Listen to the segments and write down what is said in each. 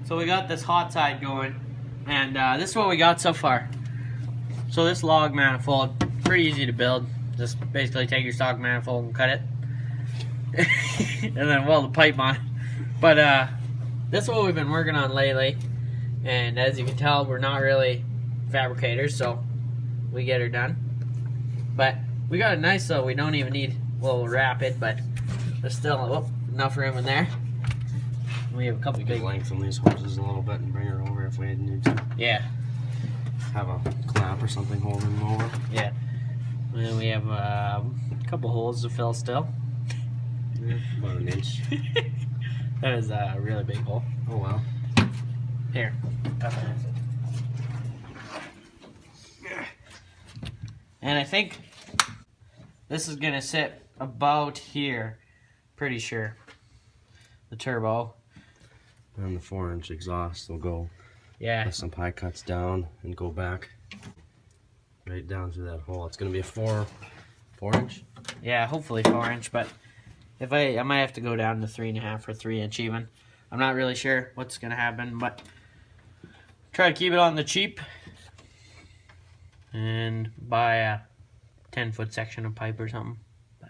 So we got this hot side going, and this is what we got so far. So this log manifold, pretty easy to build. Just basically take your stock manifold and cut it. And then weld the pipe on it. But this is what we've been working on lately. And as you can tell, we're not really fabricators, so we get her done. But we got it nice, so we don't even need, well, we'll wrap it, but there's still enough room in there. We have a couple big lengthen these hoses a little bit and bring her over if we need to. Yeah. Have a clamp or something holding them over. Yeah. And then we have a couple holes to fill still. Yeah, about an inch. That is a really big hole. Oh well. Here. And I think this is gonna sit about here. Pretty sure. The turbo. And the 4-inch exhaust will go with some pie cuts down and go back right down through that hole. It's gonna be a 4-inch. Yeah, hopefully 4-inch, but if I might have to go down to 3.5 or 3-inch even. I'm not really sure what's gonna happen, but try to keep it on the cheap and buy a 10-foot section of pipe or something. But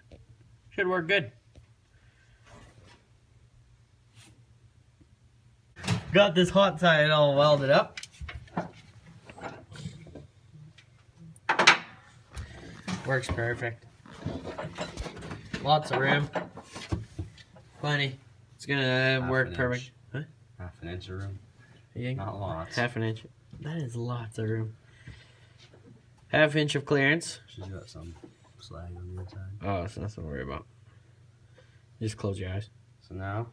should work good. Got this hot side all welded up. Works perfect. Lots of room. Plenty. It's gonna work perfect. Huh? Half an inch of room. You think? Not lots. Half an inch. That is lots of room. Half inch of clearance. She's got some slag on the inside. Oh, so nothing to worry about. Just close your eyes. So now,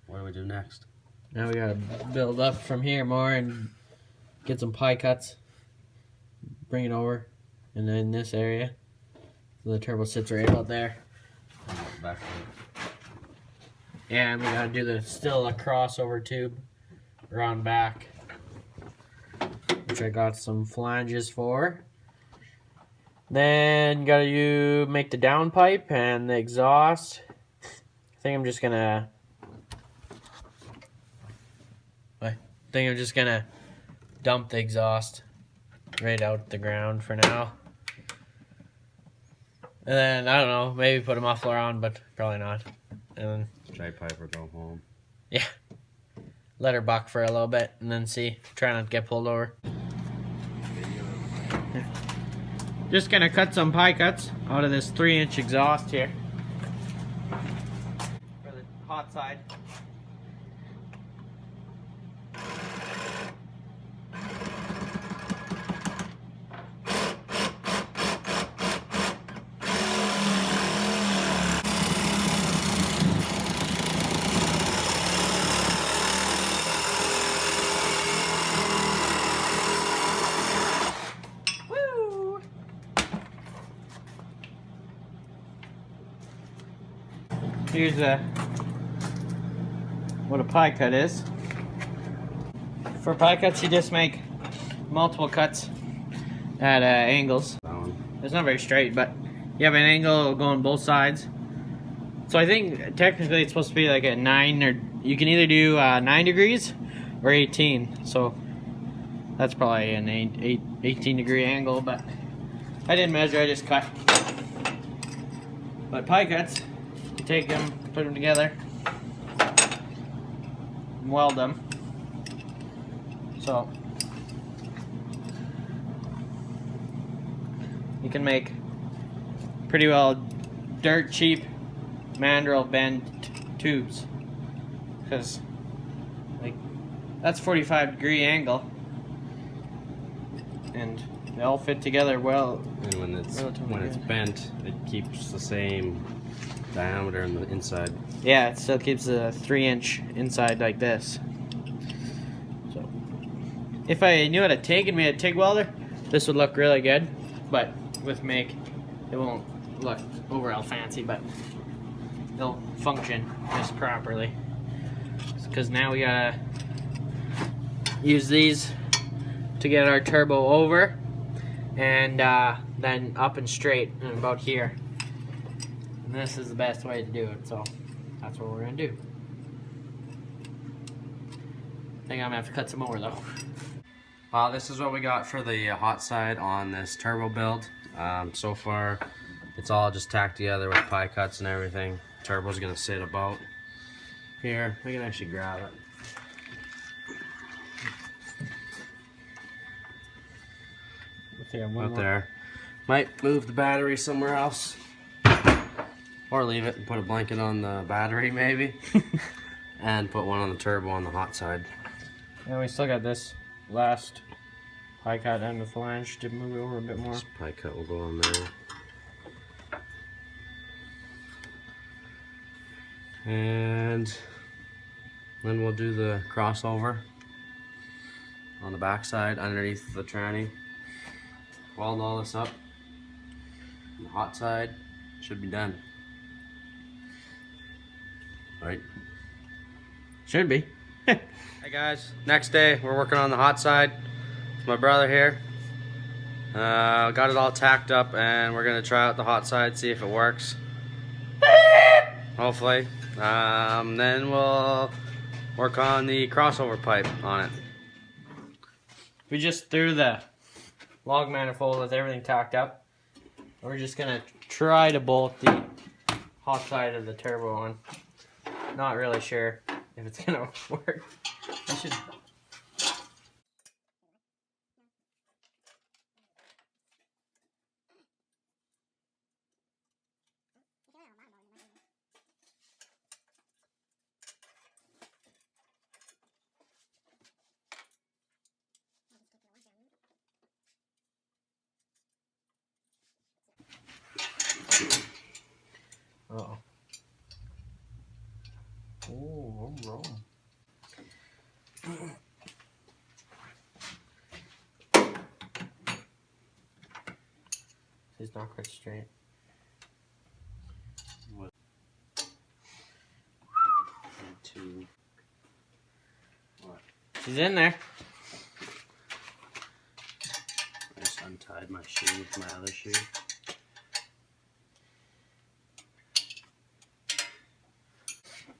what do we do next? Now we gotta build up from here more and get some pie cuts. Bring it over, and then this area. So the turbo sits right about there. Back Yeah, and we gotta do still a crossover tube around back, which I got some flanges for. Then gotta make the downpipe and the exhaust. I think I'm just gonna dump the exhaust right out the ground for now. And then, I don't know, maybe put a muffler on, but probably not. And then dry pipe or go home. Yeah. Let her buck for a little bit and then see. Try not to get pulled over. Yeah. Just gonna cut some pie cuts out of this 3-inch exhaust here. For the hot side. Here's what a pie cut is. For pie cuts, you just make multiple cuts at angles. It's not very straight, but you have an angle going both sides. So I think technically it's supposed to be like a 9, or you can either do 9 degrees or 18. So that's probably an 18-degree angle, but I didn't measure, I just cut. But pie cuts, you take them, put them together, and weld them. So you can make pretty well dirt cheap mandrel bend tubes, because like that's 45-degree angle, and they all fit together well. And when it's bent, it keeps the same diameter on the inside. Yeah, it still keeps a 3-inch inside like this. So if I knew how to TIG and made a TIG welder, this would look really good. But with MIG, it won't look overall fancy, but it'll function just properly. Because now we gotta use these to get our turbo over, and then up and straight and about here. And this is the best way to do it, so that's what we're gonna do. think I'm gonna have to cut some more though. This is what we got for the hot side on this turbo build. So far, it's all just tacked together with pie cuts and everything. Turbo's gonna sit about here. We can actually grab it. Up there. Might move the battery somewhere else. Or leave it and put a blanket on the battery maybe. And put one on the turbo on the hot side. And we still got this last pie cut and the flange to move it over a bit more. This pie cut will go on there. And then we'll do the crossover on the back side underneath the tranny. Weld all this up. The hot side should be done. Right? Should be. Hey guys, next day we're working on the hot side. It's my brother here. Got it all tacked up and we're gonna try out the hot side, see if it works. Hopefully. Then we'll work on the crossover pipe on it. We just threw the log manifold with everything tacked up. We're just gonna try to bolt the hot side of the turbo on. Not really sure if it's gonna work. I should. Uh-oh. Oh, I'm wrong. He's not quite straight. What? Two. What? She's in there. I just untied my shoe with my other shoe.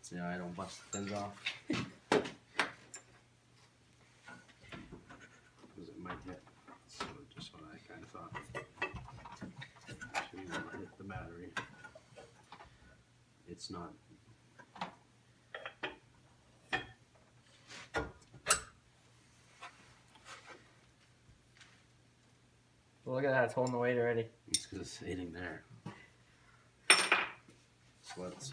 See how I don't bust the fins off. Because it might hit. So just what I kind of thought. Actually, when I hit the battery, it's not. Well, look at that, it's holding the weight already. It's because it's hitting there. So let's.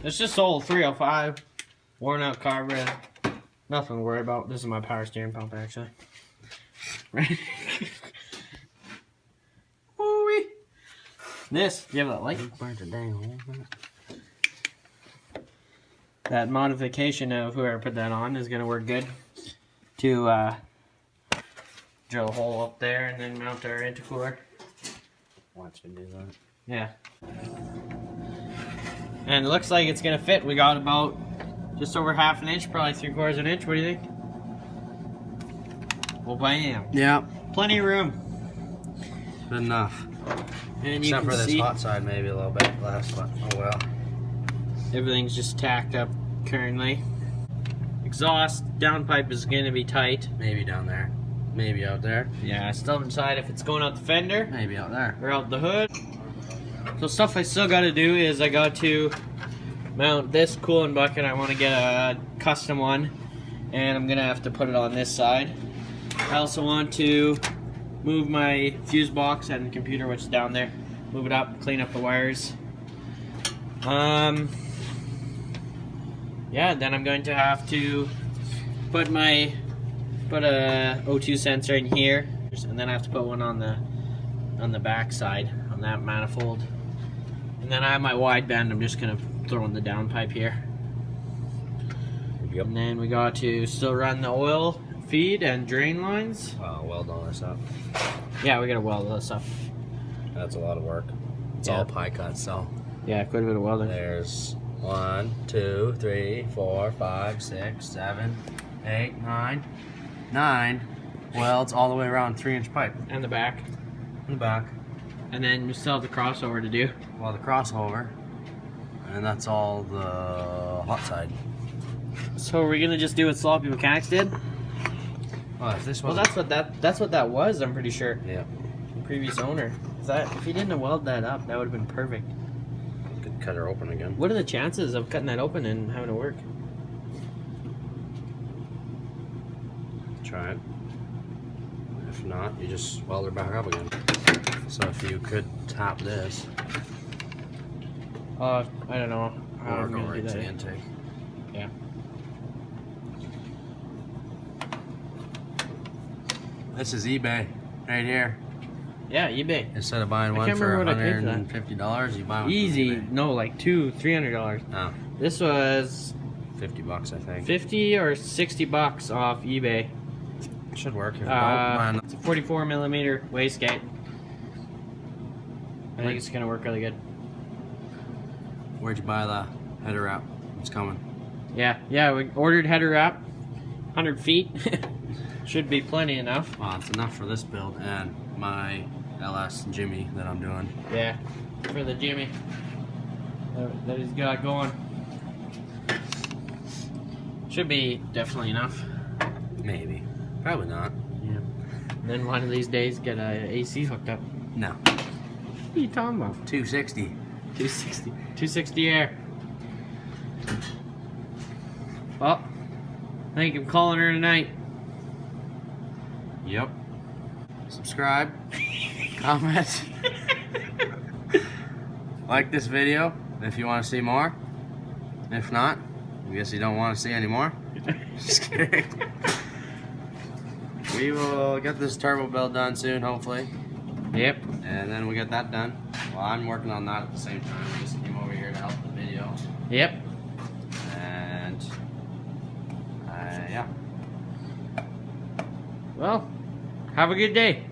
It's just old 305, worn out carburetor. Nothing to worry about. This is my power steering pump, actually. Right? Ooh-wee. This, do you have that light? Burnt a dang hole. That modification of whoever put that on is going to work good to drill a hole up there and then mount our intercooler. Watch it do that. Yeah. And it looks like it's going to fit. We got about just over half an inch, probably 3/4 of an inch. What do you think? Well, bam. Yeah. Plenty of room. Good enough. And you Except can for this see hot side, maybe a little bit less, but oh well. everything's just tacked up currently. Exhaust downpipe is going to be tight. Maybe down there. Maybe out there. Yeah, I still haven't decided if it's going out the fender Maybe out there. or out the hood. So stuff I still got to do is I got to mount this coolant bucket. I want to get a custom one, and I'm going to have to put it on this side. I also want to move my fuse box and computer, which is down there. Move it up, clean up the wires. Yeah, then I'm going to have to put a O2 sensor in here, and then I have to put one on the back side on that manifold. And then I have my wideband. I'm just gonna throw in the downpipe here. Yep. And then we got to still run the oil feed and drain lines. Weld all this up. Yeah, we gotta weld this up. That's a lot of work. It's Yeah. all pie cuts, so. Yeah, quite a bit of welding. There's 1, 2, 3, 4, 5, 6, 7, 8, 9 welds all the way around 3-inch pipe. And the back. In the back. And then we still have the crossover to do. Well, the crossover, and that's all the hot side. So we're gonna just do what Sloppy Mechanics did? Oh, if this Well, was that's what that was. I'm pretty sure. yeah, The previous owner. If he didn't have welded that up, that would have been perfect. could cut her open again. What are the chances of cutting that open and having it work? Try it. If not, you just weld her back up again. So if you could tap this, I don't know how or I'm go gonna do right to that. the intake. Yeah. This is eBay right here. Yeah, eBay. Instead of buying I one can't for remember what I paid for that. $150, you buy one from Easy. eBay. No, like $200-$300. Oh, This was $50 I think. 50 or 60 bucks off eBay. Should work. If you It's a 44 millimeter wastegate. I think it's gonna work really good. Where'd you buy the header wrap? It's coming. Yeah, we ordered header wrap, 100 feet. Should be plenty enough. Well, it's enough for this build and my LS Jimmy that I'm doing. Yeah, for the Jimmy that he's got going. Should be definitely enough. Maybe. Probably not. Yeah. And then one of these days get a AC hooked up. No. What are you talking about? 260. 260. 260 air. Well, I think I'm calling her tonight. Yep. Subscribe. Comment. Like this video if you want to see more. If not, I guess you don't want to see any more. Just kidding. We will get this turbo build done soon, hopefully. Yep. And then we get that done. Well, I'm working on that at the same time. I just came over here to help the video. Yep. And yeah. Well, have a good day.